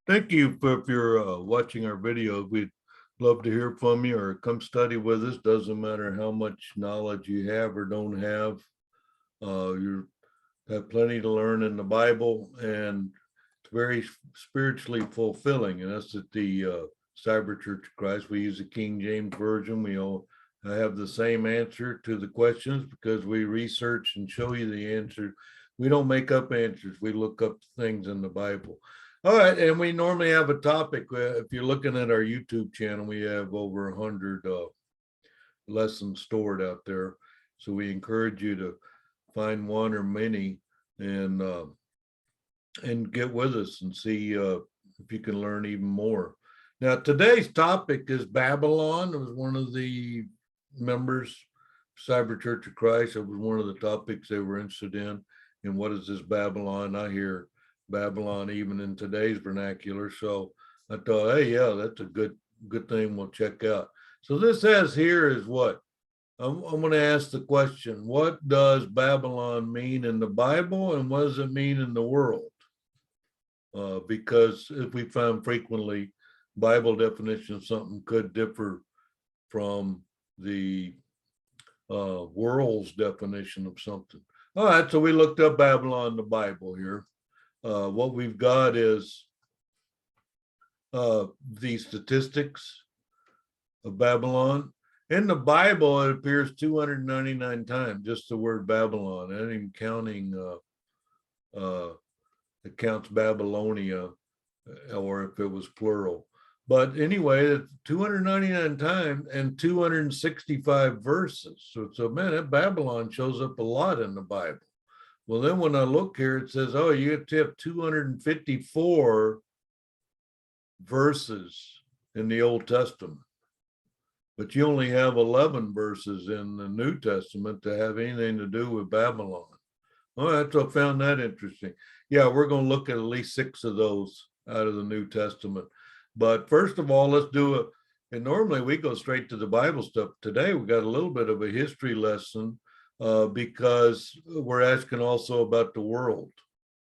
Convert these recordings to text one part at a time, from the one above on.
Thank you for if you're watching our videos. We'd love to hear from you or come study with us. Doesn't matter how much knowledge you have or don't have. You have plenty to learn in the Bible, and it's very spiritually fulfilling. And that's at the Cyber Church of Christ. We use the King James Version. We all have the same answer to the questions because we research and show you the answer. We don't make up answers. We look up things in the Bible. All right, and we normally have a topic. If you're looking at our YouTube channel, we have over 100 lessons stored out there. So we encourage you to find one or many and get with us and see if you can learn even more. Now, today's topic is Babylon. It was one of the members, Cyber Church of Christ. It was one of the topics they were interested in. And what is this Babylon? I hear Babylon even in today's vernacular. So I thought, hey, yeah, that's a good thing we'll check out. So this says here is what? I'm going to ask the question, what does Babylon mean in the Bible and what does it mean in the world? Because if we found frequently, Bible definition of something could differ from the world's definition of something. All right, so we looked up Babylon in the Bible here. What we've got is the statistics of Babylon. In the Bible, it appears 299 times, just the word Babylon. I ain't even counting, it counts Babylonia, or if it was plural. But anyway, 299 times and 265 verses. So man, that Babylon shows up a lot in the Bible. Well, then when I look here, it says, oh, you have to have 254 verses in the Old Testament. But you only have 11 verses in the New Testament to have anything to do with Babylon. All right, so I found that interesting. Yeah, we're going to look at least 6 of those out of the New Testament. But first of all, let's do it. And normally we go straight to the Bible stuff. Today we got a little bit of a history lesson because we're asking also about the world.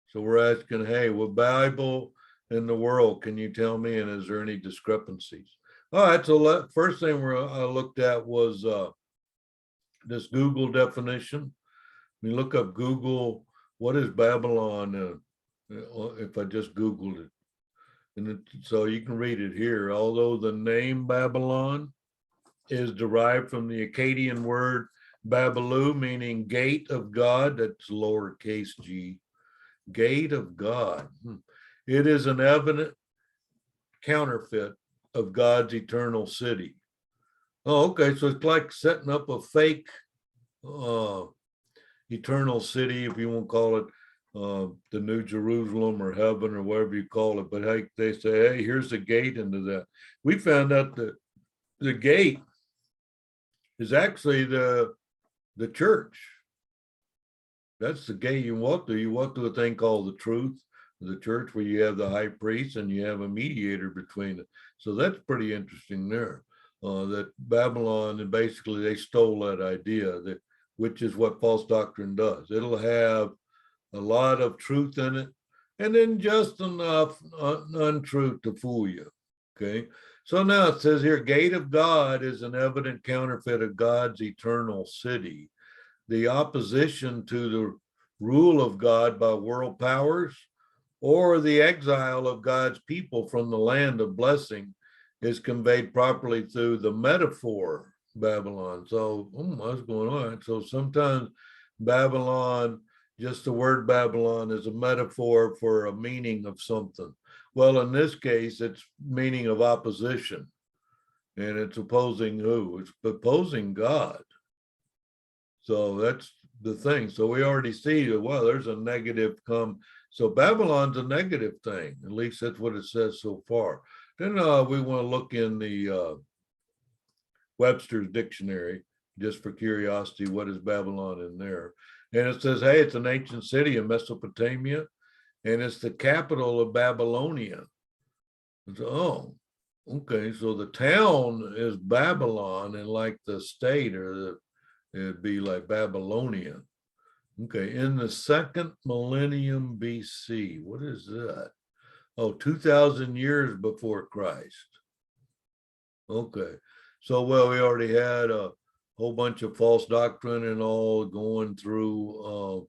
So we're asking, hey, what Bible in the world can you tell me? And is there any discrepancies? All right, so first thing I looked at was this Google definition. We look up Google, what is Babylon? If I just Googled it. And so you can read it here. Although the name Babylon is derived from the Akkadian word babilu, meaning gate of God, that's lowercase g, gate of God. It is an evident counterfeit of God's eternal city. Oh, okay. So it's like setting up a fake eternal city, if you want to call it the New Jerusalem or heaven or whatever you call it. But hey, they say, hey, here's the gate into that. We found out that the gate is actually the church. That's the gate you walk through. You walk through a thing called the truth, the church, where you have the high priest and you have a mediator between it. So that's pretty interesting there. That Babylon, and basically they stole that idea, that which is what false doctrine does. It'll have a lot of truth in it, and then just enough untruth to fool you. Okay. So now it says here, gate of God is an evident counterfeit of God's eternal city. The opposition to the rule of God by world powers or the exile of God's people from the land of blessing is conveyed properly through the metaphor Babylon. So what's going on? So sometimes Babylon, just the word Babylon, is a metaphor for a meaning of something. Well, in this case, it's meaning of opposition. And it's opposing who? It's opposing God. So that's the thing. So we already see that, well, there's a negative come. So Babylon's a negative thing. At least that's what it says so far. Then we want to look in the Webster's dictionary, just for curiosity, what is Babylon in there? And it says, hey, it's an ancient city in Mesopotamia, and it's the capital of Babylonia. So, oh, okay. So the town is Babylon, and like the state, it'd be like Babylonia. Okay, in the second millennium BC. What is that? Oh, 2,000 years before Christ. Okay. So, well, we already had a whole bunch of false doctrine and all going through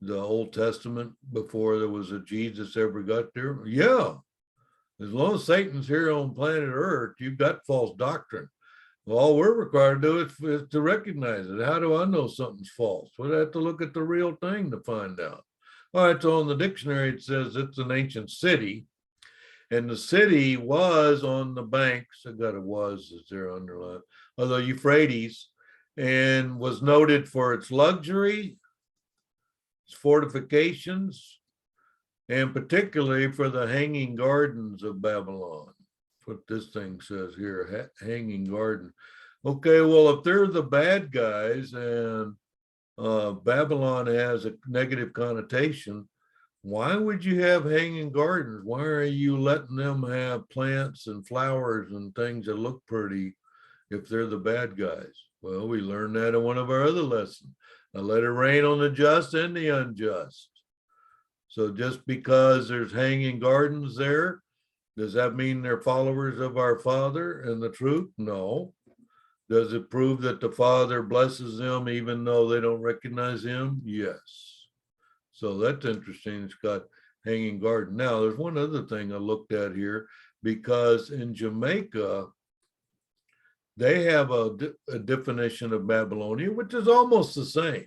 the Old Testament before there was a Jesus ever got there. Yeah. As long as Satan's here on planet Earth, you've got false doctrine. Well, all we're required to do is to recognize it. How do I know something's false? Well, I have to look at the real thing to find out. All right, so in the dictionary, it says it's an ancient city. And the city was on the banks, I got it was, is there underlined, of the Euphrates, and was noted for its luxury, its fortifications, and particularly for the hanging gardens of Babylon. What this thing says here, hanging garden. Okay, well, if they're the bad guys and Babylon has a negative connotation, why would you have hanging gardens? Why are you letting them have plants and flowers and things that look pretty if they're the bad guys? Well, we learned that in one of our other lessons. I let it rain on the just and the unjust. So just because there's hanging gardens there, does that mean they're followers of our Father and the truth? No. Does it prove that the Father blesses them even though they don't recognize him? Yes. So that's interesting. It's got hanging garden. Now, there's one other thing I looked at here, because in Jamaica, they have a definition of Babylonia, which is almost the same.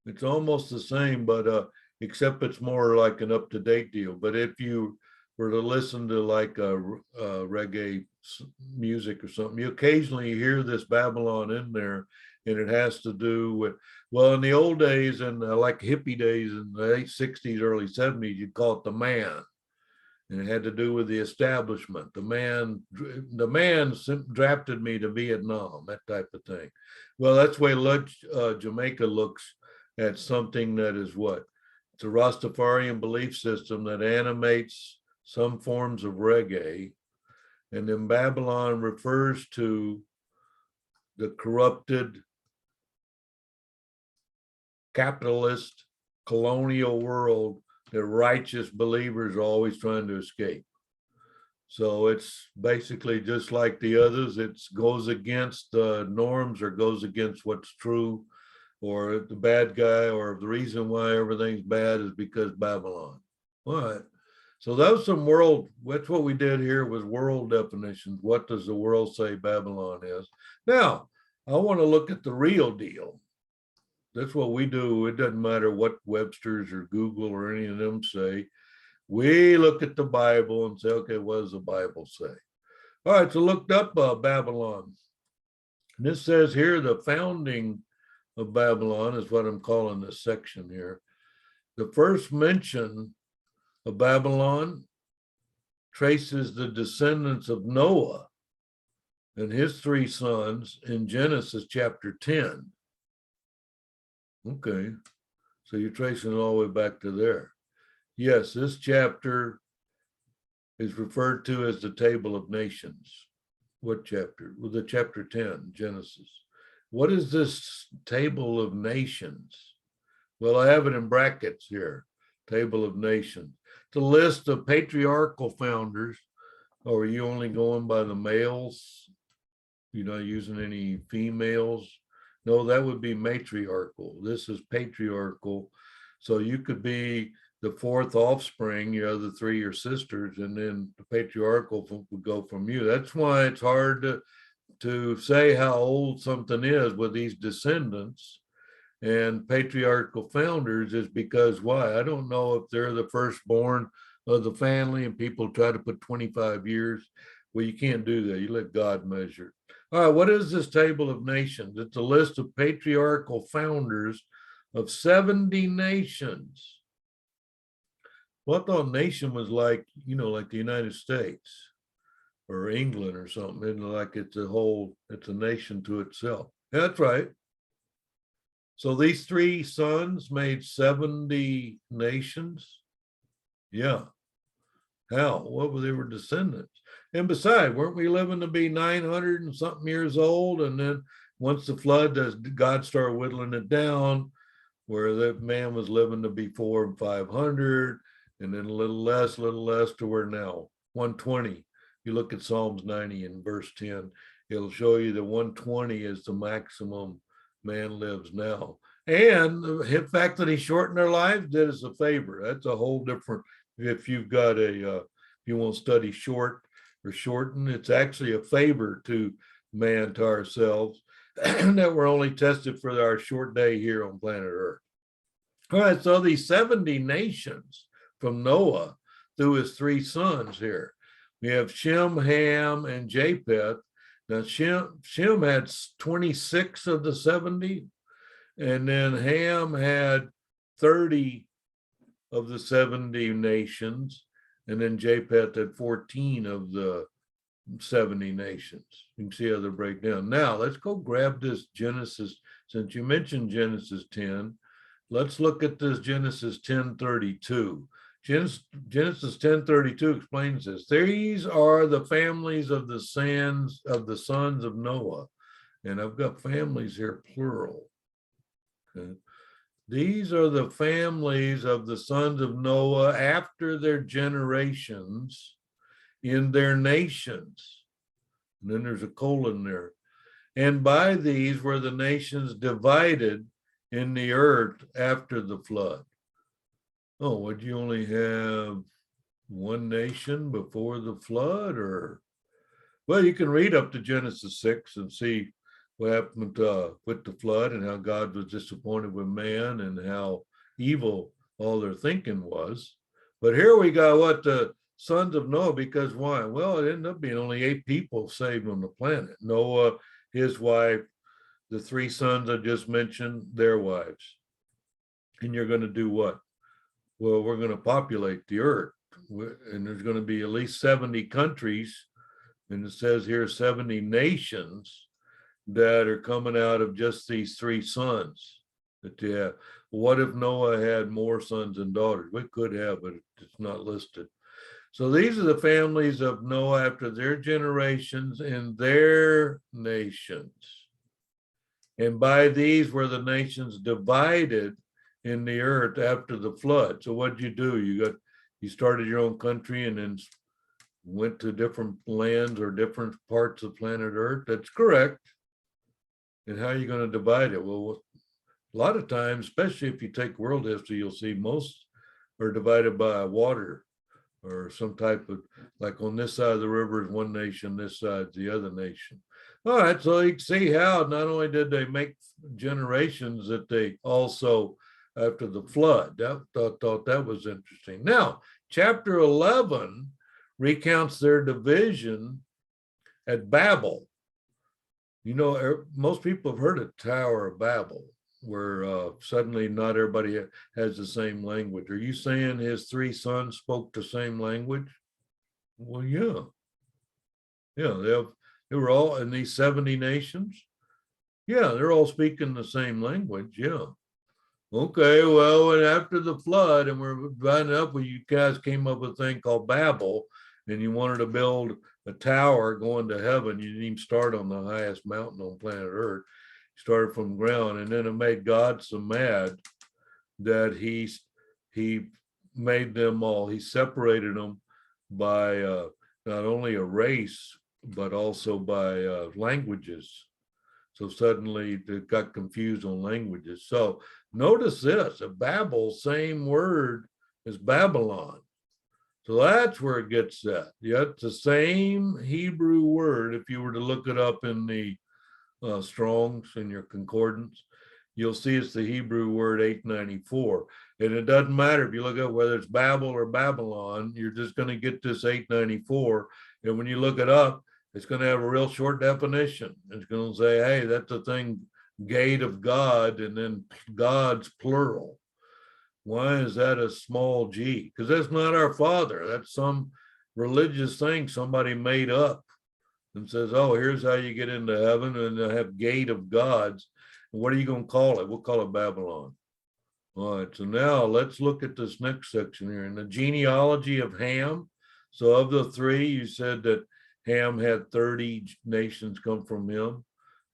It's almost the same, but except it's more like an up-to-date deal. But if you were to listen to like reggae music or something, you occasionally hear this Babylon in there, and it has to do with, well, in the old days and like hippie days in the late 60s, early 70s, you'd call it the man. And it had to do with the establishment. The man drafted me to Vietnam, that type of thing. Well, that's the way Jamaica looks at something that is what? It's a Rastafarian belief system that animates some forms of reggae. And then Babylon refers to the corrupted capitalist colonial world that righteous believers are always trying to escape. So it's basically just like the others. It goes against the norms or goes against what's true, or the bad guy, or the reason why everything's bad is because Babylon. All right. So that was some world, that's what we did here was world definitions. What does the world say Babylon is? Now, I want to look at the real deal. That's what we do. It doesn't matter what Webster's or Google or any of them say. We look at the Bible and say, okay, what does the Bible say? All right, so looked up Babylon. And this says here, the founding of Babylon is what I'm calling this section here. The first mention of Babylon traces the descendants of Noah and his three sons in Genesis chapter 10. Okay, so you're tracing it all the way back to there. Yes, this chapter is referred to as the Table of Nations. What chapter? Well, the chapter 10, Genesis. What is this Table of Nations? Well, I have it in brackets here, Table of Nations. It's a list of patriarchal founders. Or are you only going by the males? You're not using any females? No, that would be matriarchal. This is patriarchal. So you could be the fourth offspring, your other three are sisters, and then the patriarchal would go from you. That's why it's hard to say how old something is with these descendants and patriarchal founders, is because why? I don't know if they're the firstborn of the family and people try to put 25 years. Well, you can't do that. You let God measure. All right, what is this Table of Nations? It's a list of patriarchal founders of 70 nations. Well, I thought nation was like, like the United States or England or something. Isn't it? Like it's a nation to itself. Yeah, that's right. So these three sons made 70 nations. Yeah. How? Well, they were descendants. And besides, weren't we living to be 900 and something years old? And then once the flood, God started whittling it down, where that man was living to be 400 and 500. and then a little less to where now 120. You look at Psalms 90 and verse 10, it'll show you that 120 is the maximum man lives now. And the fact that he shortened their lives did us a favor. That's a whole different, if you've got if you want to study short or shorten, it's actually a favor to man, to ourselves, that we're only tested for our short day here on planet Earth. All right, so these 70 nations from Noah through his three sons here. We have Shem, Ham, and Japheth. Now, Shem had 26 of the 70, and then Ham had 30 of the 70 nations, and then Japheth had 14 of the 70 nations. You can see how they break down. Now, let's go grab this Genesis. Since you mentioned Genesis 10, let's look at this Genesis 10:32. Genesis 10:32 explains this. These are the families of the sons of Noah. And I've got families here, plural. Okay. These are the families of the sons of Noah after their generations in their nations. And then there's a colon there. And by these were the nations divided in the earth after the flood. Oh, would you only have one nation before the flood? Or, well, you can read up to Genesis 6 and see what happened with the flood and how God was disappointed with man and how evil all their thinking was. But here we got what the sons of Noah, because why? Well, it ended up being only 8 people saved on the planet. Noah, his wife, the 3 sons I just mentioned, their wives. And you're going to do what? Well, we're going to populate the earth. And there's going to be at least 70 countries. And it says here 70 nations that are coming out of just these 3 sons that you have. What if Noah had more sons and daughters? We could have, but it's not listed. So these are the families of Noah after their generations in their nations. And by these were the nations divided in the earth after the flood. So what did you do? You started your own country and then went to different lands or different parts of planet Earth. That's correct. And how are you going to divide it? Well, a lot of times, especially if you take world history, you'll see most are divided by water or some type of, like on this side of the river is one nation, this side the other nation. All right, so you can see how not only did they make generations, that they also, after the flood, thought that was interesting. Now, chapter 11 recounts their division at Babel. You know, most people have heard of Tower of Babel, where suddenly not everybody has the same language. Are you saying his 3 sons spoke the same language? Well, yeah. Yeah, they were all in these 70 nations. Yeah, they're all speaking the same language. Yeah. Okay, well, and after the flood, and we're finding out where you guys came up with a thing called Babel, and you wanted to build a tower going to heaven. You didn't even start on the highest mountain on planet Earth. You started from the ground, and then it made God so mad that he made them all. He separated them by not only a race, but also by languages. So suddenly they got confused on languages. So notice this, a Babel, same word as Babylon. So that's where it gets at. Yeah, it's the same Hebrew word. If you were to look it up in the Strongs in your concordance, you'll see it's the Hebrew word 894. And it doesn't matter if you look at whether it's Babel or Babylon, you're just going to get this 894. And when you look it up, it's going to have a real short definition. It's going to say, hey, that's the thing, gate of God, and then God's plural. Why is that a small g? Because that's not our Father. That's some religious thing somebody made up and says, oh, here's how you get into heaven, and they have gate of gods. And what are you going to call it? We'll call it Babylon. All right, so now let's look at this next section here. In the genealogy of Ham, so of the 3, you said that Ham had 30 nations come from him.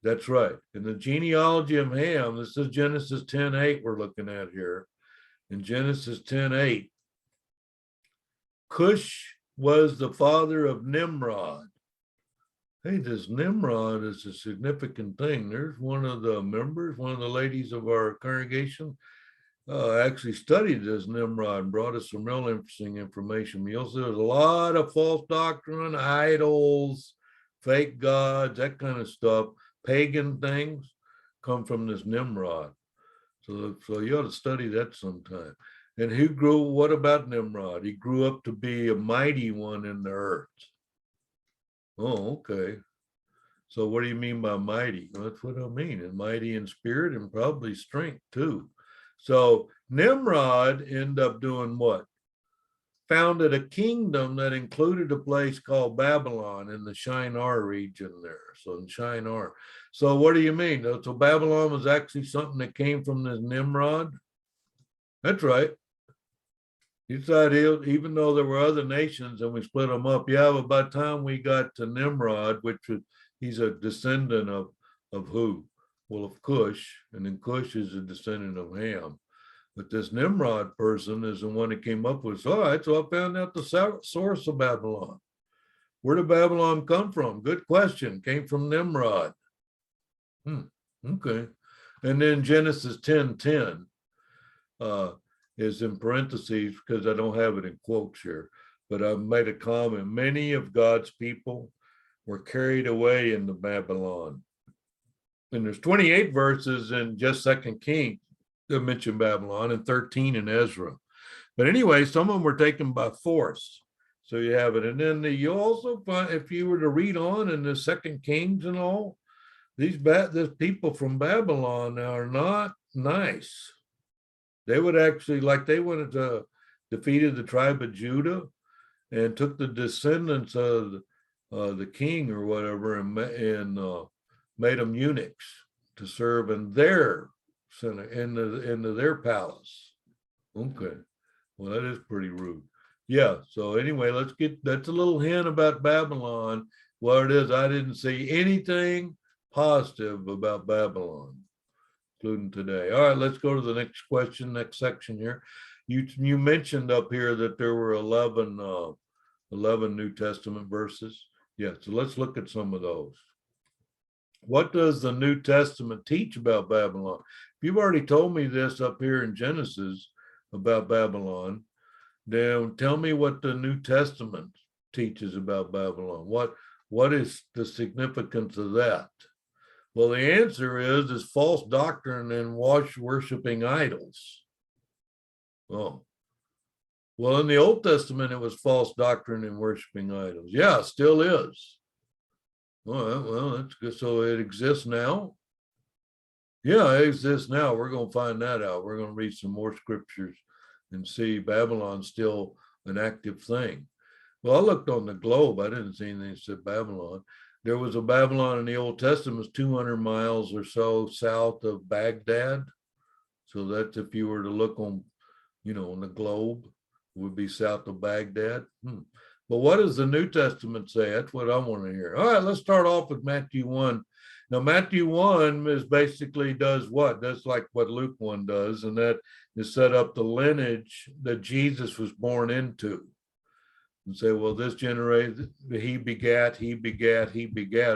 That's right. In the genealogy of Ham, this is Genesis 10:8 we're looking at here. In Genesis 10:8, Cush was the father of Nimrod. Hey, this Nimrod is a significant thing. There's one of the members, one of the ladies of our congregation, actually studied this Nimrod and brought us some real interesting information. You'll see there's a lot of false doctrine, idols, fake gods, that kind of stuff, pagan things come from this Nimrod. So you ought to study that sometime. And what about Nimrod? He grew up to be a mighty one in the earth. Oh, okay. So what do you mean by mighty? Well, that's what I mean. And mighty in spirit and probably strength too. So Nimrod ended up doing what? Founded a kingdom that included a place called Babylon in the Shinar region there. So in Shinar. So what do you mean? So Babylon was actually something that came from this Nimrod? That's right. You thought even though there were other nations and we split them up, yeah, but by the time we got to Nimrod, he's a descendant of who? Well, of Cush, and then Cush is a descendant of Ham. But this Nimrod person is the one that came up with, all right, so I found out the source of Babylon. Where did Babylon come from? Good question. Came from Nimrod. Okay. And then Genesis 10:10 is in parentheses because I don't have it in quotes here, but I made a comment. Many of God's people were carried away into Babylon. And there's 28 verses in just 2 Kings that mention Babylon and 13 in Ezra. But anyway, some of them were taken by force. So you have it. And then you also find, if you were to read on in the 2 Kings and all, these people from Babylon are not nice. They would actually, like they wanted to defeated the tribe of Judah and took the descendants of the king or whatever and made them eunuchs to serve in their center, into their palace. Okay. Well, that is pretty rude. Yeah. So anyway, that's a little hint about Babylon. What it is, I didn't see anything positive about Babylon, including today. All right, let's go to the next question, next section here. You mentioned up here that there were 11 New Testament verses. Yeah, so let's look at some of those. What does the New Testament teach about Babylon? If you've already told me this up here in Genesis about Babylon, then tell me what the New Testament teaches about Babylon. What is the significance of that? Well, the answer is false doctrine and worshiping idols. Oh, well, in the Old Testament, it was false doctrine and worshiping idols. Yeah, still is. All right, well, that's good. So it exists now? Yeah, it exists now. We're going to find that out. We're going to read some more scriptures and see Babylon's still an active thing. Well, I looked on the globe. I didn't see anything that said Babylon. There was a Babylon in the Old Testament, 200 miles or so south of Baghdad. So that's if you were to look on, on the globe, it would be south of Baghdad. But what does the New Testament say? That's what I want to hear. All right, let's start off with Matthew 1. Now, Matthew 1 is basically does what? That's like what Luke 1 does, and that is set up the lineage that Jesus was born into. And say, well, this generation, he begat,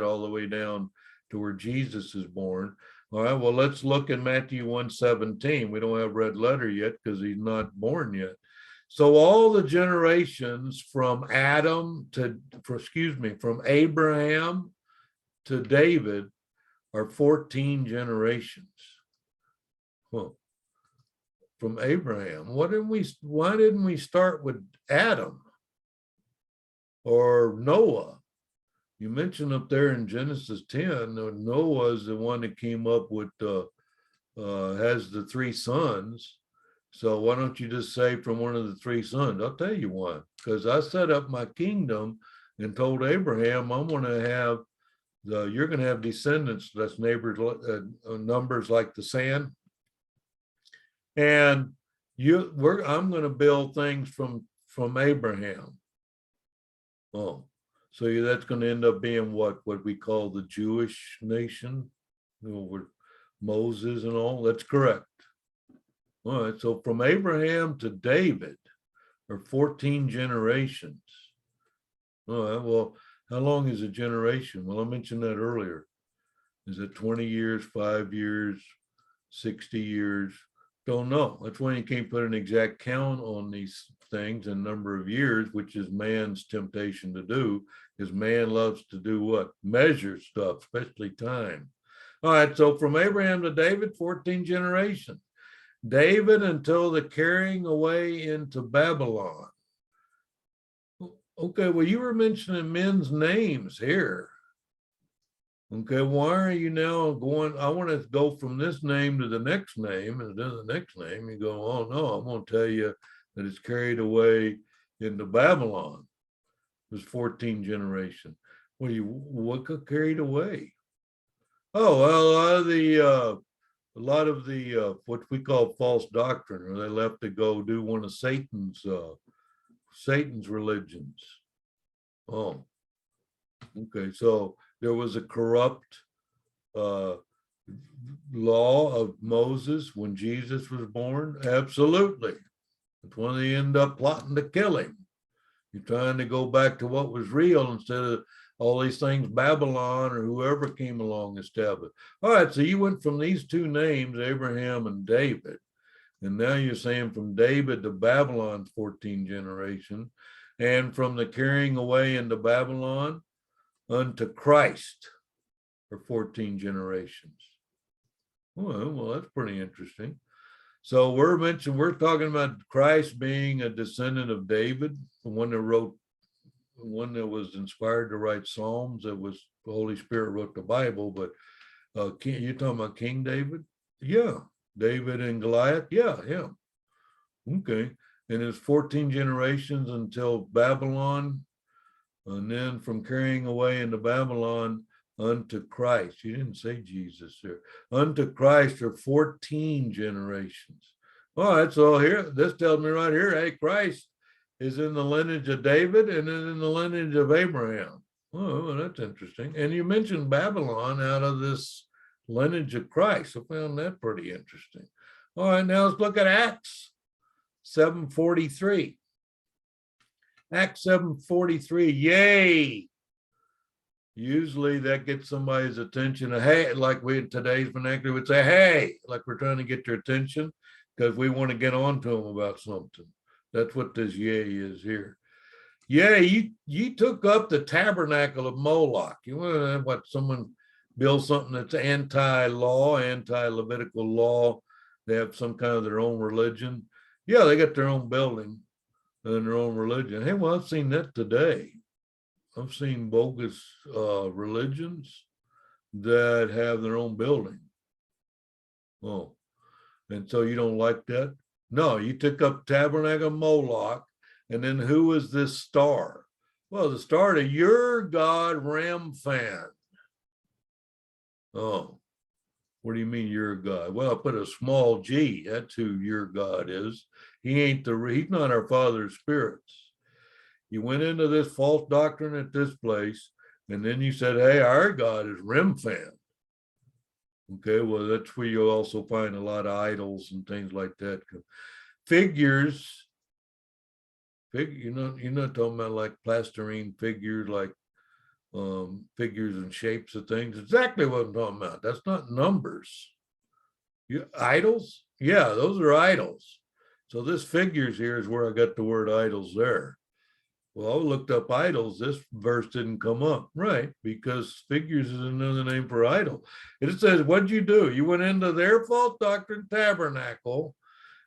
all the way down to where Jesus is born. All right, well, let's look at Matthew 1:17. We don't have red letter yet because he's not born yet. So all the generations from from Abraham to David are 14 generations. Well, from Abraham, why didn't we start with Adam or Noah? You mentioned up there in Genesis 10, Noah is the one that came up with, has the 3 sons. So why don't you just say from one of the 3 sons? I'll tell you why. Because I set up my kingdom and told Abraham, I'm going to have you're going to have descendants that's numbers like the sand, and I'm going to build things from Abraham. Oh, so that's going to end up being what we call the Jewish nation, with Moses and all. That's correct. All right, so from Abraham to David, or 14 generations. All right, well, how long is a generation? Well, I mentioned that earlier. Is it 20 years, 5 years, 60 years? Don't know. That's why you can't put an exact count on these things and number of years, which is man's temptation to do, because man loves to do what? Measure stuff, especially time. All right, so from Abraham to David, 14 generations. David until the carrying away into Babylon. Okay, well, you were mentioning men's names here. Okay, why are you now going? I want to go from this name to the next name, and then the next name. You go, oh no, I'm going to tell you that it's carried away into Babylon. It was 14 generation. Well, what got carried away? Oh, well, a lot of the what we call false doctrine, or they left to go do one of Satan's religions. Oh, okay. So there was a corrupt law of Moses when Jesus was born. Absolutely. That's when they end up plotting to kill him. You're trying to go back to what was real instead of all these things Babylon or whoever came along established. All right, so you went from these two names, Abraham and David, and now you're saying from David to Babylon's 14 generation, and from the carrying away into Babylon unto Christ for 14 generations. Well, that's pretty interesting. So we're talking about Christ being a descendant of David, the one that was inspired to write Psalms. That was the Holy Spirit wrote the Bible, but you're talking about King David? Yeah. David and Goliath? Yeah. Okay. And it's 14 generations until Babylon, and then from carrying away into Babylon unto Christ. You didn't say Jesus there. Unto Christ are 14 generations. All right, so here, this tells me right here, hey, Christ is in the lineage of David and is in the lineage of Abraham. Oh, well, that's interesting. And you mentioned Babylon out of this lineage of Christ. I found that pretty interesting. All right, now let's look at Acts 7:43. Acts 7:43, yay. Usually that gets somebody's attention. Hey, like we in today's vernacular would say, hey, like we're trying to get their attention because we want to get on to them about something. That's what this yay is here. Yeah, you took up the tabernacle of Moloch. You want to know what someone builds something that's anti-law, anti-Levitical law. They have some kind of their own religion. Yeah, they got their own building and their own religion. Hey, well, I've seen that today. I've seen bogus religions that have their own building. Oh, and so you don't like that? No, you took up tabernacle of Moloch. And then who is this star? Well, the star to your God, Ramfan. Oh, what do you mean your God? Well, I put a small g. That's who your God is. He's not our father of spirits. You went into this false doctrine at this place, and then you said, hey, our God is Ramfan. Okay, well, that's where you'll also find a lot of idols and things like that. Figures. You're not talking about like plasterine figures, like figures and shapes of things. Exactly what I'm talking about. That's not numbers. Idols? Yeah, those are idols. So this figures here is where I got the word idols there. Well, I looked up idols. This verse didn't come up, right? Because figures is another name for idol. It says, what'd you do? You went into their false doctrine tabernacle.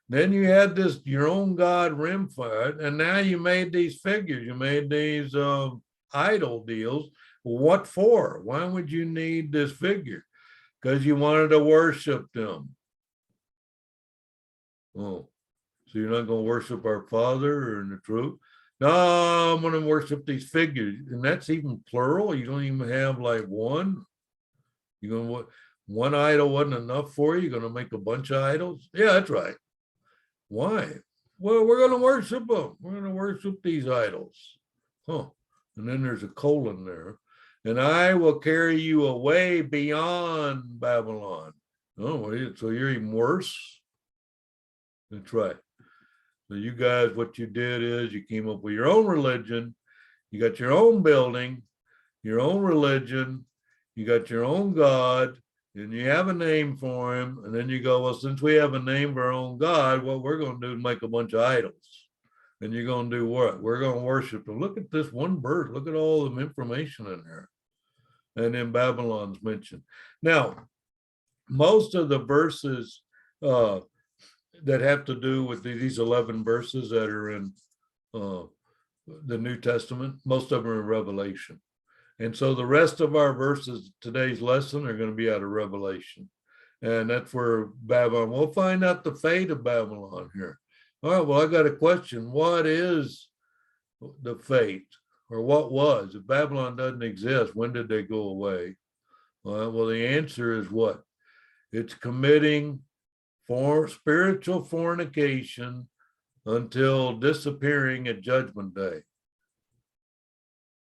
Then you had your own God Rimfud, and now you made these figures. You made these idol deals. What for? Why would you need this figure? Because you wanted to worship them. Oh, so you're not going to worship our Father or in the truth? No, I'm going to worship these figures. And that's even plural. You don't even have like one. You're going to, one idol wasn't enough for you? You're going to make a bunch of idols? Yeah, that's right. Why? Well, we're going to worship them. We're going to worship these idols. Huh. And then there's a colon there. And I will carry you away beyond Babylon. Oh, so you're even worse? That's right. So you guys, what you did is you came up with your own religion. You got your own building, your own religion. You got your own God, and you have a name for him. And then you go, well, since we have a name for our own God, what we're going to do is make a bunch of idols. And you're going to do what? We're going to worship them. Look at this one bird. Look at all the information in there. And then Babylon's mentioned. Now, most of the verses that have to do with these 11 verses that are in the New Testament, most of them are in Revelation. And so the rest of our verses, today's lesson, are going to be out of Revelation. And that's where Babylon, we'll find out the fate of Babylon here. All right, well, I got a question. What is the fate, or what was? If Babylon doesn't exist, when did they go away? Well, the answer is what? It's committing spiritual fornication until disappearing at Judgment Day.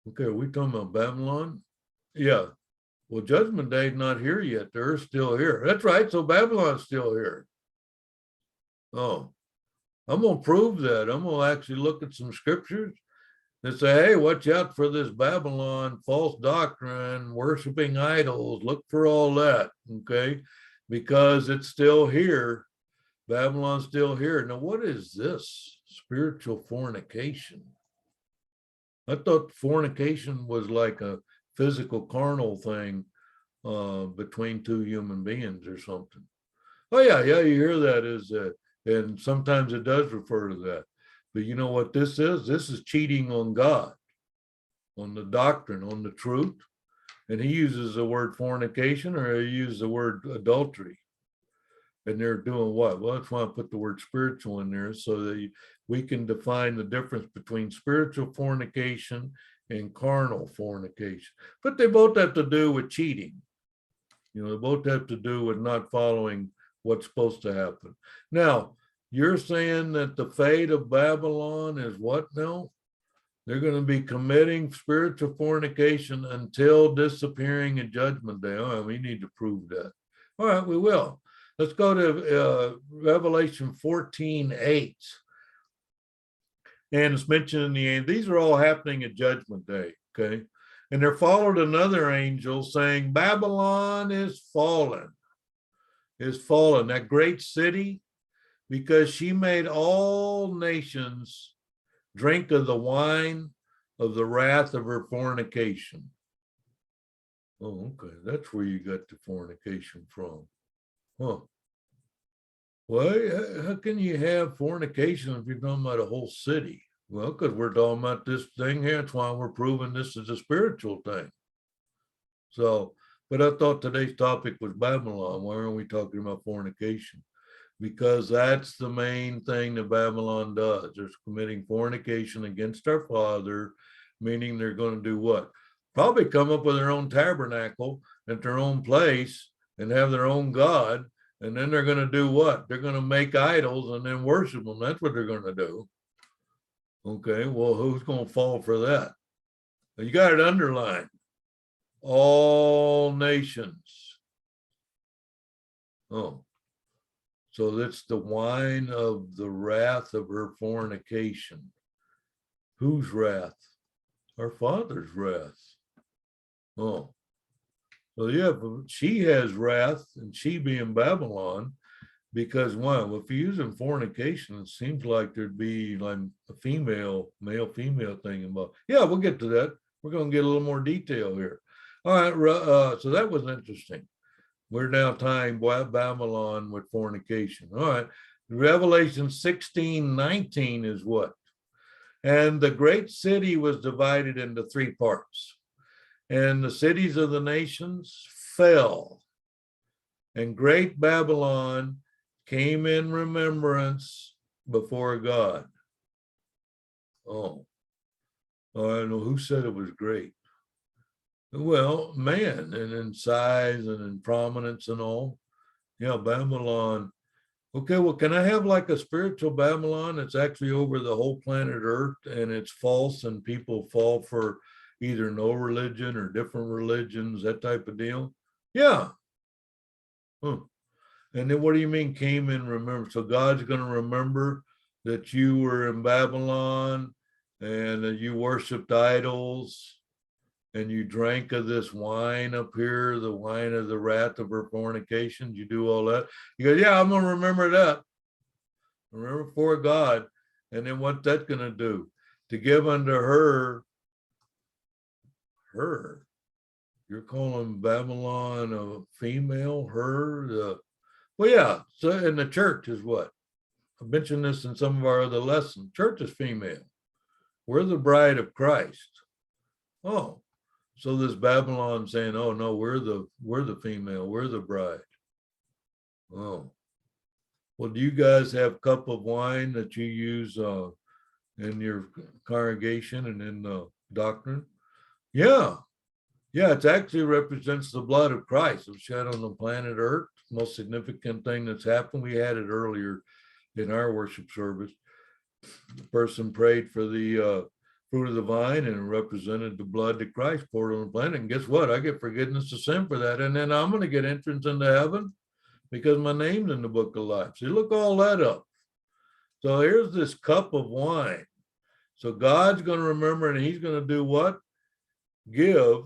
Okay, are we talking about Babylon? Yeah. Well, Judgment Day is not here yet. The earth's still here. That's right. So Babylon's still here. Oh, I'm going to prove that. I'm going to actually look at some scriptures and say, hey, watch out for this Babylon, false doctrine, worshiping idols. Look for all that, okay? Because it's still here. Babylon's still here. Now, what is this? Spiritual fornication. I thought fornication was like a physical, carnal thing between two human beings or something. Oh, yeah, you hear that is that. And sometimes it does refer to that. But you know what this is? This is cheating on God, on the doctrine, on the truth. And he uses the word fornication, or he uses the word adultery. And they're doing what? Well, that's why I put the word spiritual in there, so that we can define the difference between spiritual fornication and carnal fornication. But they both have to do with cheating. You know, they both have to do with not following what's supposed to happen. Now, you're saying that the fate of Babylon is what now? They're going to be committing spiritual fornication until disappearing at Judgment Day. All right, we need to prove that. All right, we will. Let's go to Revelation 14:8. And it's mentioned in the end, these are all happening at Judgment Day, okay? And there followed another angel saying, Babylon is fallen, that great city, because she made all nations drink of the wine of the wrath of her fornication. Oh, okay. That's where you got the fornication from. Huh. Well, how can you have fornication if you're talking about a whole city? Well, because we're talking about this thing here. That's why we're proving this is a spiritual thing. So, but I thought today's topic was Babylon. Why aren't we talking about fornication? Because that's the main thing that Babylon does. They're committing fornication against our Father, meaning they're going to do what? Probably come up with their own tabernacle at their own place and have their own God. And then they're going to do what? They're going to make idols and then worship them. That's what they're going to do. Okay, well, who's going to fall for that? You got it underlined. All nations. Oh. So that's the wine of the wrath of her fornication. Whose wrath? Our Father's wrath. Oh. So yeah, she has wrath, and she being Babylon, because well, if you're using fornication, it seems like there'd be like a male-female thing involved. Yeah, we'll get to that. We're going to get a little more detail here. All right, so that was interesting. We're now tying Babylon with fornication. All right. Revelation 16:19 is what? And the great city was divided into three parts. And the cities of the nations fell. And great Babylon came in remembrance before God. Oh, I don't know who said it was great. Well, man, and in size and in prominence and all. Yeah, Babylon. Okay, well, can I have like a spiritual Babylon that's actually over the whole planet Earth and it's false and people fall for either no religion or different religions, that type of deal? Yeah. Huh. And then what do you mean came in remember? So God's going to remember that you were in Babylon and that you worshiped idols and you drank of this wine up here, the wine of the wrath of her fornication? You do all that? You go, yeah, I'm going to remember that. Remember before God. And then what's that going to do? To give unto her, you're calling Babylon a female, her? Well, yeah. So, and the church is what? I mentioned this in some of our other lessons. Church is female. We're the bride of Christ. Oh, so this Babylon saying, oh no, we're the female, we're the bride. Oh, well, do you guys have cup of wine that you use in your congregation and in the doctrine? Yeah. Yeah, it actually represents the blood of Christ. It was shed on the planet Earth. Most significant thing that's happened. We had it earlier in our worship service. The person prayed for the fruit of the vine and it represented the blood that Christ poured on the planet. And guess what? I get forgiveness of sin for that. And then I'm going to get entrance into heaven because my name's in the book of life. So you look all that up. So here's this cup of wine. So God's going to remember and he's going to do what? Give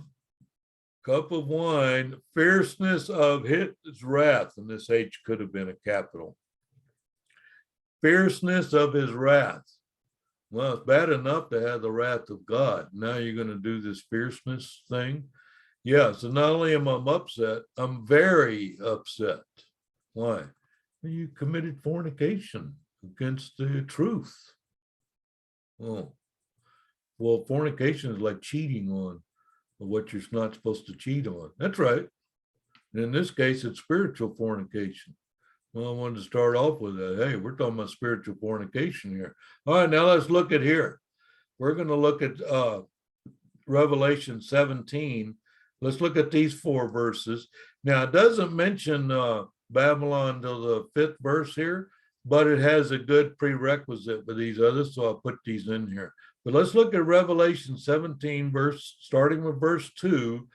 cup of wine, fierceness of his wrath. And this H could have been a capital. Fierceness of his wrath. Well, it's bad enough to have the wrath of God. Now you're going to do this fierceness thing. Yeah, so not only am I upset, I'm very upset. Why? Well, you committed fornication against the truth. Oh, well, fornication is like cheating on what you're not supposed to cheat on. That's right. And in this case, it's spiritual fornication. Well, I wanted to start off with that. Hey, we're talking about spiritual fornication here. All right, now let's look at here. We're going to look at Revelation 17. Let's look at these 4 verses. Now, it doesn't mention Babylon till the 5th verse here, but it has a good prerequisite with these others, so I'll put these in here. But let's look at Revelation 17, starting with verse 2.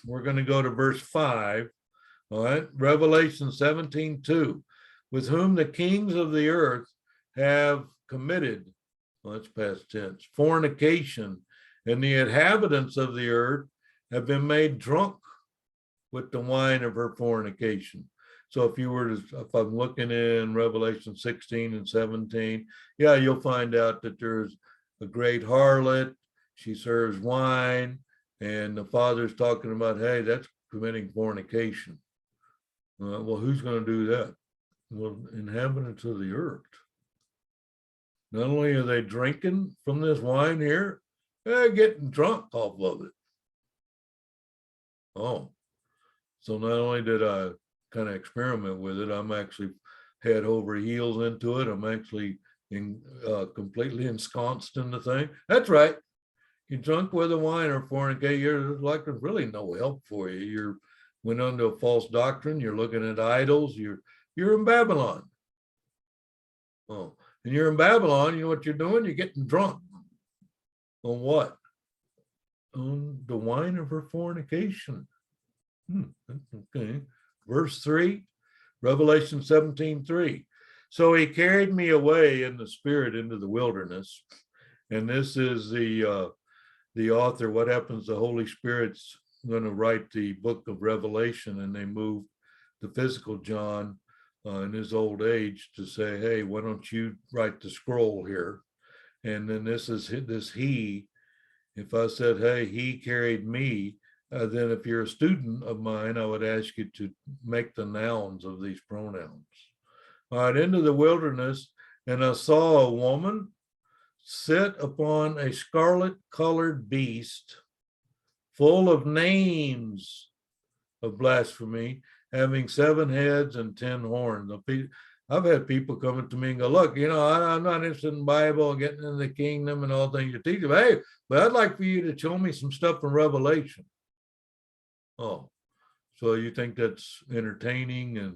We're going to go to verse 5. All right, Revelation 17:2, with whom the kings of the earth have committed, well, that's past tense, fornication, and the inhabitants of the earth have been made drunk with the wine of her fornication. So if I'm looking in Revelation 16 and 17, yeah, you'll find out that there's a great harlot, she serves wine, and the Father's talking about, hey, that's committing fornication. Well, who's going to do that? Well, inhabitants of the earth. Not only are they drinking from this wine here, they're getting drunk off of it. Oh, so not only did I kind of experiment with it, I'm actually head over heels into it. I'm actually completely ensconced in the thing. That's right. You're drunk with a wine or fornicate, you're like there's really no help for you. You're went under a false doctrine. You're looking at idols. You're in Babylon. Oh, and you're in Babylon. You know what you're doing? You're getting drunk. On what? On the wine of her fornication. Okay. Verse 3, Revelation 17:3. So he carried me away in the spirit into the wilderness. And this is the author. What happens? The Holy Spirit's going to write the book of Revelation, and they move the physical John in his old age to say, hey, why don't you write the scroll here? And then this he. If I said, hey, he carried me, then if you're a student of mine, I would ask you to make the nouns of these pronouns. All right, into the wilderness, and I saw a woman sit upon a scarlet-colored beast full of names of blasphemy, having 7 heads and 10 horns. I've had people coming to me and go, look, I'm not interested in the Bible, getting in the kingdom and all things you teach. Hey, but I'd like for you to show me some stuff from Revelation. Oh, so you think that's entertaining and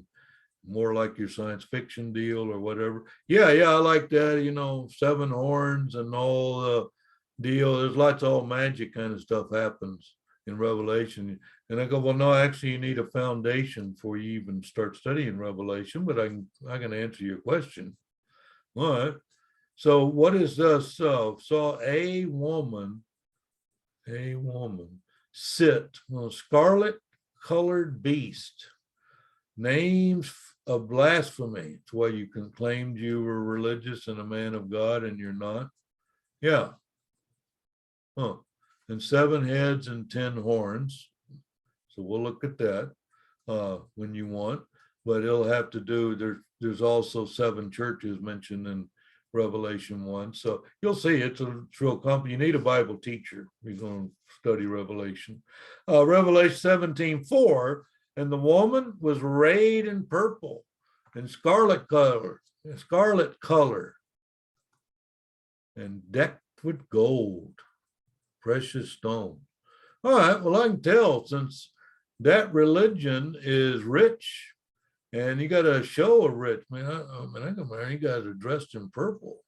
more like your science fiction deal or whatever? Yeah, I like that, 7 horns and all the deal. There's lots of all magic kind of stuff happens in Revelation. And I go, well, no, actually you need a foundation before you even start studying Revelation, but I can answer your question. All right. So what is this? Saw a woman sit on a scarlet colored beast. Names of blasphemy. It's why you can claim you were religious and a man of God and you're not. Yeah. Huh. And 7 heads and 10 horns. So we'll look at that when you want. But it'll have to do, there's also 7 churches mentioned in Revelation 1. So you'll see it's real company. You need a Bible teacher. We're going to study Revelation. Revelation 17:4. And the woman was arrayed in purple and scarlet color, and decked with gold, precious stones. All right, well, I can tell since that religion is rich, and you got a show of rich. Man, I can marry you guys are dressed in purple.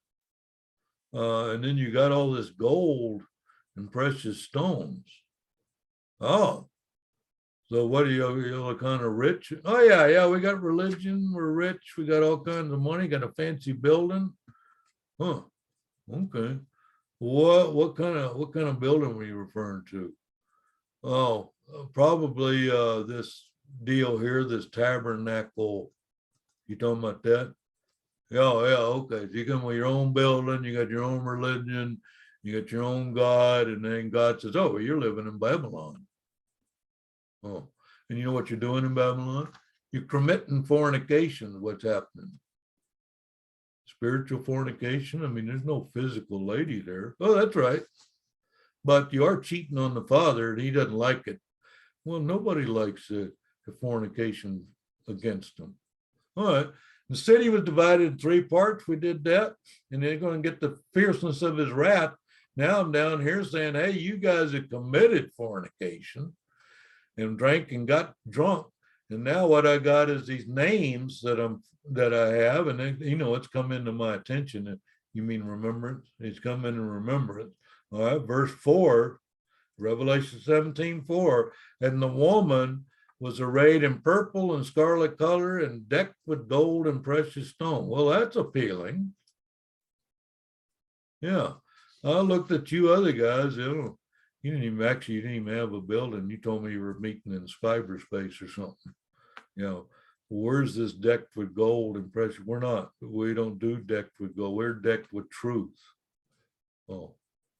And then you got all this gold and precious stones. Oh. So what are you kind of rich? Oh yeah, we got religion, we're rich, we got all kinds of money, got a fancy building. Huh. Okay. What kind of building were you referring to? Oh, probably this deal here, this tabernacle. You talking about that? Yeah, okay. So you come with your own building, you got your own religion, you got your own God, and then God says, oh, well, you're living in Babylon. Oh, and you know what you're doing in Babylon? You're committing fornication, what's happening. Spiritual fornication. I mean, there's no physical lady there. Oh, that's right. But you are cheating on the Father, and he doesn't like it. Well, nobody likes the fornication against them. All right. The city was divided in 3 parts. We did that. And they're going to get the fierceness of his wrath. Now I'm down here saying, hey, you guys have committed fornication and drank and got drunk. And now what I got is these names that I have, and it's come into my attention. You mean remembrance? It's come into remembrance. All right, verse 4, Revelation 17:4. And the woman was arrayed in purple and scarlet color and decked with gold and precious stone. Well, that's appealing. Yeah. I looked at you other guys, you didn't even have a building. You told me you were meeting in cyberspace or something. Where's this decked with gold and precious? We don't do decked with gold. We're decked with truth. Oh,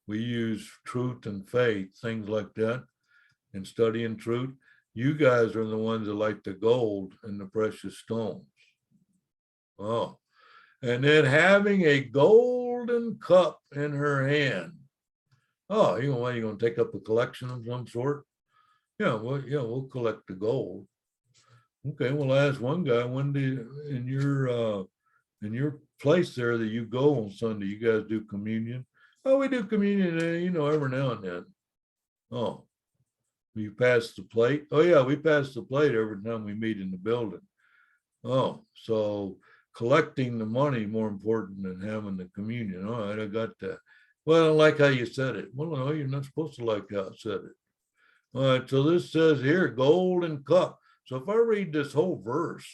we use truth and faith, things like that, and studying truth. You guys are the ones that like the gold and the precious stones. Oh, and then having a golden cup in her hand. Oh, you going to take up a collection of some sort? We'll collect the gold. Okay, well, I asked one guy, when in your place there that you go on Sunday, you guys do communion? Oh, we do communion, every now and then. Oh, you pass the plate? Oh yeah, we pass the plate every time we meet in the building. Oh, so collecting the money more important than having the communion. All right, I got that. Well, I don't like how you said it. Well, no, you're not supposed to like how I said it. All right, so this says here, golden cup. So if I read this whole verse,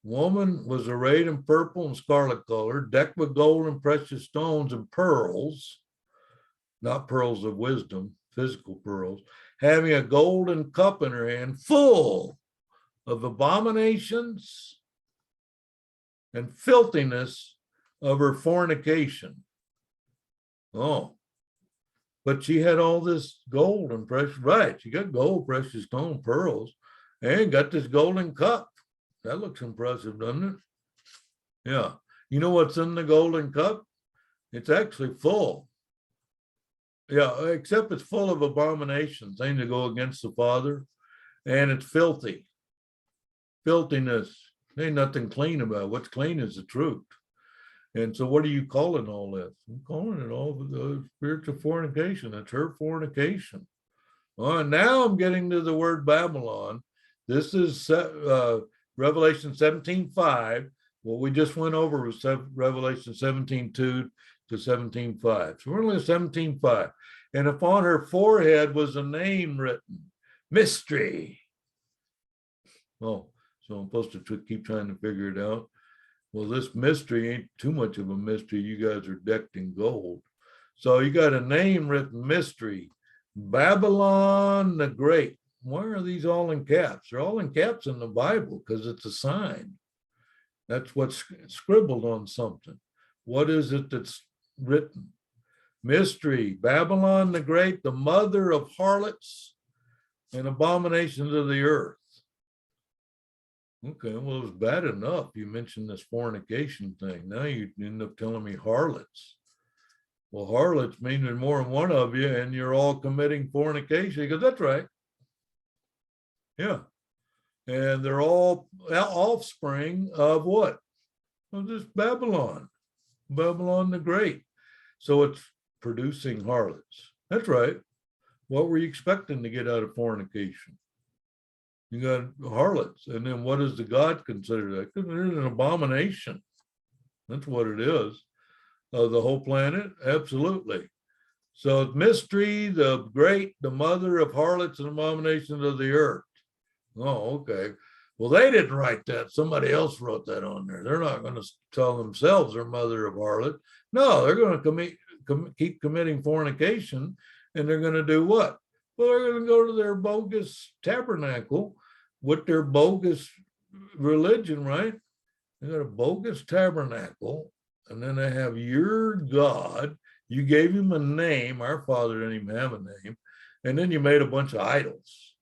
woman was arrayed in purple and scarlet color, decked with gold and precious stones and pearls, not pearls of wisdom, physical pearls, having a golden cup in her hand full of abominations and filthiness of her fornication. Oh, but she had all this gold and precious, right? She got gold, precious stone, pearls, and got this golden cup. That looks impressive, doesn't it? Yeah. You know what's in the golden cup? It's actually full. Yeah, except it's full of abominations, things that go against the Father, and it's filthy. Filthiness. Ain't nothing clean about it. What's clean is the truth. And so what are you calling all this? I'm calling it all the spiritual fornication. It's her fornication. All right, now I'm getting to the word Babylon. This is Revelation 17:5. What we just went over was Revelation 17:2 to 17:5. So we're only at 17:5. And upon her forehead was a name written, Mystery. Oh, so I'm supposed to keep trying to figure it out. Well, this mystery ain't too much of a mystery. You guys are decked in gold. So you got a name written mystery, Babylon the Great. Why are these all in caps? They're all in caps in the Bible because it's a sign. That's what's scribbled on something. What is it that's written? Mystery, Babylon the Great, the mother of harlots and abominations of the earth. Okay, well, it was bad enough. You mentioned this fornication thing. Now you end up telling me harlots. Well, harlots mean there's more than one of you and you're all committing fornication. He goes, that's right. Yeah. And they're all offspring of what? Well, this Babylon, Babylon the Great. So it's producing harlots. That's right. What were you expecting to get out of fornication? You got harlots. And then what does the God consider that? Because it's an abomination. That's what it is. Of the whole planet? Absolutely. So mystery, the great, the mother of harlots and abominations of the earth. Oh, okay. Well, they didn't write that. Somebody else wrote that on there. They're not going to tell themselves they're mother of harlot. No, they're going to keep committing fornication. And they're going to do what? Well, they're going to go to their bogus tabernacle with their bogus religion, right? They got a bogus tabernacle, and then they have your God. You gave him a name. Our Father didn't even have a name. And then you made a bunch of idols.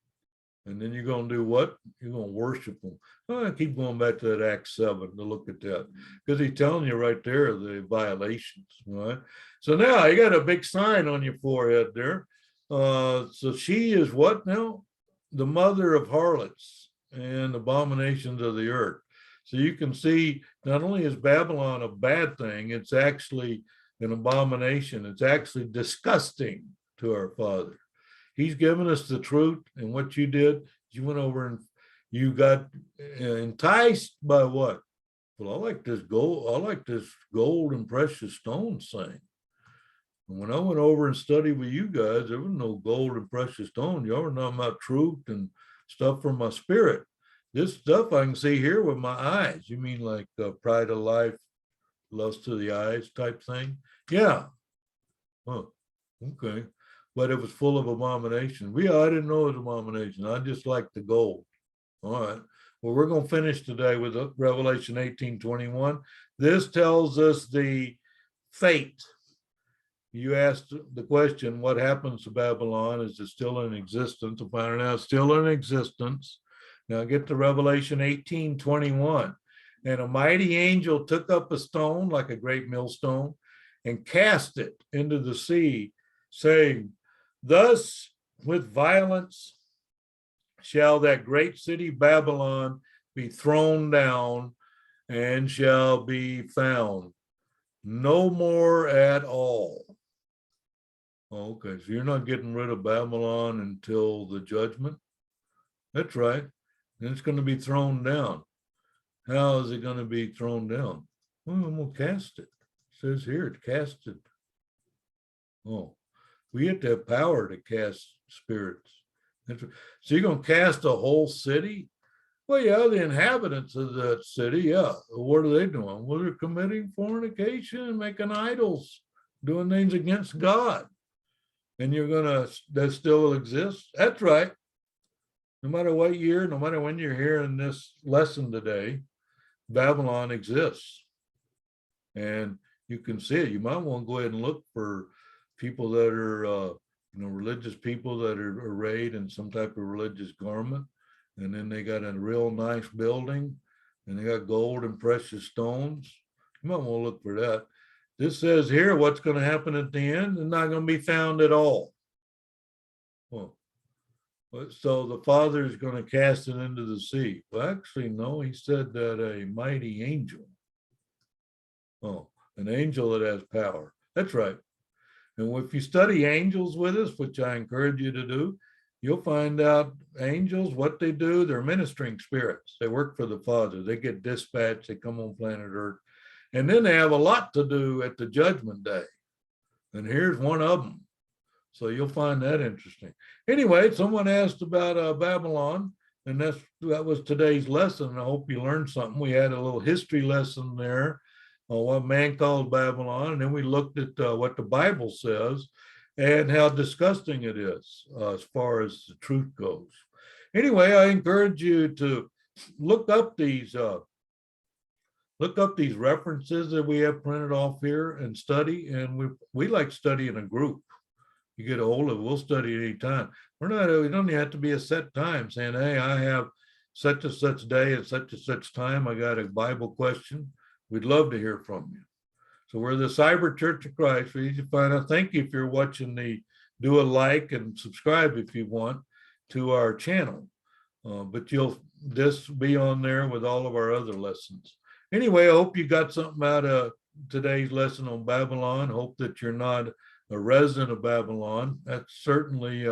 And then you're going to do what? You're going to worship them. Oh, I keep going back to that Acts 7 to look at that. Because he's telling you right there the violations, right? So now you got a big sign on your forehead there. So she is what now? The mother of harlots and abominations of the earth. So you can see not only is Babylon a bad thing, it's actually an abomination. It's actually disgusting to our Father. He's given us the truth, and what you did, you went over and you got enticed by what? Well, I like this gold and precious stones thing. And when I went over and studied with you guys, there was no gold and precious stone. Y'all were talking about truth and stuff from my spirit. This stuff I can see here with my eyes. You mean like pride of life, lust of the eyes type thing? Yeah. Huh. Okay. But it was full of abomination. I didn't know it was abomination. I just liked the gold. All right. Well, we're going to finish today with Revelation 18:21. This tells us the fate. You asked the question, what happens to Babylon? Is it still in existence? To find out, still in existence. Now get to Revelation 18:21. And a mighty angel took up a stone like a great millstone and cast it into the sea, saying, thus with violence shall that great city Babylon be thrown down and shall be found no more at all. Okay, so you're not getting rid of Babylon until the judgment? That's right. And it's going to be thrown down. How is it going to be thrown down? Well, I'm going to cast it. It says here, it's casted. Oh, we have to have power to cast spirits. So you're going to cast a whole city? Well, yeah, the inhabitants of that city, yeah. What are they doing? Well, they're committing fornication, making idols, doing things against God. And you're going to, that still exists? That's right. No matter what year, no matter when you're hearing this lesson today, Babylon exists. And you can see it. You might want to go ahead and look for people that are, religious people that are arrayed in some type of religious garment. And then they got a real nice building and they got gold and precious stones. You might want to look for that. This says here, what's going to happen at the end? It's not going to be found at all. Well, so the Father is going to cast it into the sea. Well, actually, no, he said that a mighty angel. Oh, an angel that has power. That's right. And if you study angels with us, which I encourage you to do, you'll find out angels, what they do, they're ministering spirits. They work for the Father. They get dispatched. They come on planet Earth. And then they have a lot to do at the judgment day. And here's one of them. So you'll find that interesting. Anyway, someone asked about Babylon. And that was today's lesson. I hope you learned something. We had a little history lesson there, what man called Babylon, and then we looked at what the Bible says and how disgusting it is as far as the truth goes. Anyway, I encourage you to look up these references that we have printed off here and study. And we like study in a group. You get a hold of it, we'll study at any time. We don't have to be a set time saying, hey, I have such and such day at such and such time. I got a Bible question. We'd love to hear from you. So we're the Cyber Church of Christ. For you to find out. Thank you if you're watching do a like and subscribe if you want to our channel. But you'll just be on there with all of our other lessons. Anyway, I hope you got something out of today's lesson on Babylon. Hope that you're not a resident of Babylon. That's certainly,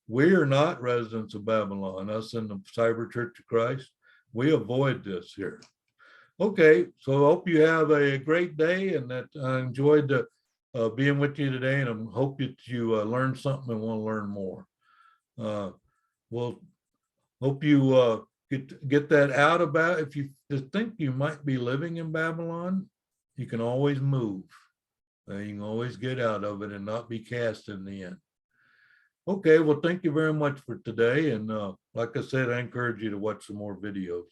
we are not residents of Babylon, us in the Cyber Church of Christ. We avoid this here. Okay, so I hope you have a great day and that I enjoyed being with you today, and I hope that you learned something and want to learn more. We'll hope you get that out about. If you think you might be living in Babylon, you can always move. You can always get out of it and not be cast in the end. Okay, well, thank you very much for today. And like I said, I encourage you to watch some more videos.